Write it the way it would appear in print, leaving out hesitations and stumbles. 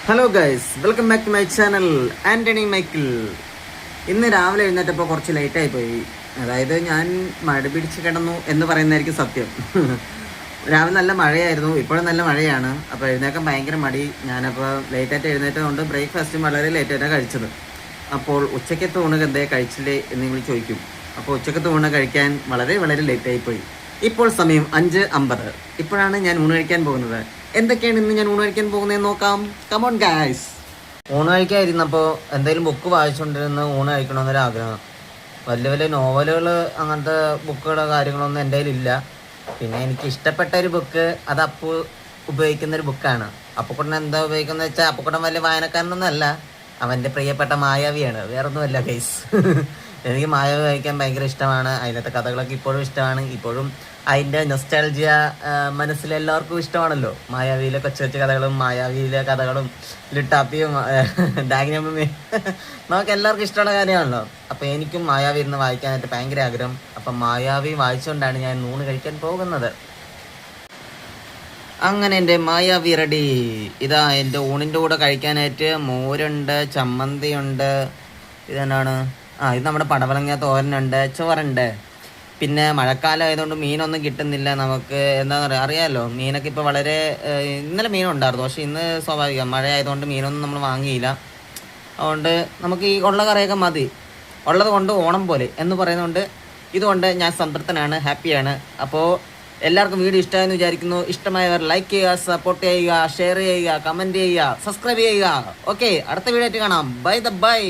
Hello guys, welcome back to my channel Antony Michael. ഇന്ന് രാവിലെ എഴുന്നേറ്റപ്പോൾ കുറച്ച് ലേറ്റായി പോയി. അതായത് ഞാൻ മഴ പിടിച്ച് കിടന്നു എന്ന് പറയുന്നതായിരിക്കും സത്യം. രാവിലെ നല്ല മഴയായിരുന്നു, ഇപ്പോഴും നല്ല മഴയാണ്. അപ്പോൾ എഴുന്നേക്കാൻ ഭയങ്കര മടി. ഞാനപ്പോൾ ലേറ്റായിട്ട് എഴുന്നേറ്റതുകൊണ്ട് ബ്രേക്ക്ഫാസ്റ്റും വളരെ ലേറ്റായിട്ടാണ് കഴിച്ചത്. അപ്പോൾ ഉച്ചക്കത്തെ ഊണ് എന്തേ കഴിച്ചില്ലേ എന്ന് നിങ്ങൾ ചോദിക്കും. അപ്പോൾ ഉച്ചക്കത്തെ ഊണ് കഴിക്കാൻ വളരെ വളരെ ലേറ്റായിപ്പോയി. ഇപ്പോൾ സമയം 5:50. ഇപ്പോഴാണ് ഞാൻ ഊണ് കഴിക്കാൻ പോകുന്നത്. എന്തൊക്കെയാണ് ഇന്ന് ഞാൻ ഊണ് കഴിക്കാൻ പോകുന്നതെന്ന് നോക്കാം. Come on guys. ഊണ് കഴിക്കാതിരുന്നപ്പോൾ എന്തെങ്കിലും ബുക്ക് വായിച്ചുകൊണ്ടിരുന്ന് ഊണ് കഴിക്കണമെന്നൊരാഗ്രഹം. വലിയ വലിയ നോവലുകൾ, അങ്ങനത്തെ ബുക്കുകളോ കാര്യങ്ങളൊന്നും എൻ്റെ കയ്യിലില്ല. പിന്നെ എനിക്ക് ഇഷ്ടപ്പെട്ട ഒരു ബുക്ക്, അത് ഉപയോഗിക്കുന്നൊരു ബുക്കാണ്. അപ്പുക്കുട്ടൻ എന്താ ഉപയോഗിക്കുന്നത് വെച്ചാൽ, അപ്പുക്കുട്ടൻ വലിയ വായനക്കാരനൊന്നും അല്ല, അവൻ്റെ പ്രിയപ്പെട്ട മായാവിയാണ്, വേറൊന്നുമല്ല ഗൈസ്. എനിക്ക് മായാവി വായിക്കാൻ ഭയങ്കര ഇഷ്ടമാണ്. അതിനകത്തെ കഥകളൊക്കെ ഇപ്പോഴും ഇഷ്ടമാണ്. ഇപ്പോഴും അതിൻ്റെ നൊസ്റ്റാൾജിയ മനസ്സിലെല്ലാവർക്കും ഇഷ്ടമാണല്ലോ. മായാവിയിലെ കൊച്ചു കൊച്ചു കഥകളും മായാവിയിലെ കഥകളും ലിട്ടാപ്പിയും ഡാഗ്നമ്മയും നമുക്ക് എല്ലാവർക്കും ഇഷ്ടമുള്ള കാര്യമാണല്ലോ. അപ്പോൾ എനിക്കും മായാവി ഇരുന്ന് വായിക്കാനായിട്ട് ഭയങ്കര ആഗ്രഹം. അപ്പം മായാവി വായിച്ചുകൊണ്ടാണ് ഞാൻ ഊണ് കഴിക്കാൻ പോകുന്നത്. അങ്ങനെ എൻ്റെ മായാവി റെഡി. ഇതാ എൻ്റെ ഊണിൻ്റെ കൂടെ കഴിക്കാനായിട്ട് മോരുണ്ട്, ചമ്മന്തിയുണ്ട്, ഇതെന്താണ്, ഇത് നമ്മുടെ പടവലങ്ങ തോരനുണ്ട്, ചോറുണ്ട്. പിന്നെ മഴക്കാലം ആയതുകൊണ്ട് മീനൊന്നും കിട്ടുന്നില്ല നമുക്ക്. എന്താ പറയുക, അറിയാമല്ലോ, മീനൊക്കെ ഇപ്പോൾ വളരെ, ഇന്നലെ മീനുണ്ടായിരുന്നു, പക്ഷേ ഇന്ന് സ്വാഭാവികം മഴ ആയതുകൊണ്ട് മീനൊന്നും നമ്മൾ വാങ്ങിയില്ല. അതുകൊണ്ട് നമുക്ക് ഈ ഉള്ള കറിയൊക്കെ മതി, ഉള്ളത് കൊണ്ട് ഓണം പോലെ എന്ന് പറയുന്നതുകൊണ്ട് ഇതുകൊണ്ട് ഞാൻ സംതൃപ്തനാണ്, ഹാപ്പിയാണ്. അപ്പോൾ എല്ലാവർക്കും വീഡിയോ ഇഷ്ടമായെന്ന് വിചാരിക്കുന്നു. ഇഷ്ടമായവർ ലൈക്ക് ചെയ്യുക, സപ്പോർട്ട് ചെയ്യുക, ഷെയർ ചെയ്യുക, കമൻറ്റ് ചെയ്യുക, സബ്സ്ക്രൈബ് ചെയ്യുക. ഓക്കെ, അടുത്ത വീഡിയോ ആയിട്ട് കാണാം. ബൈ.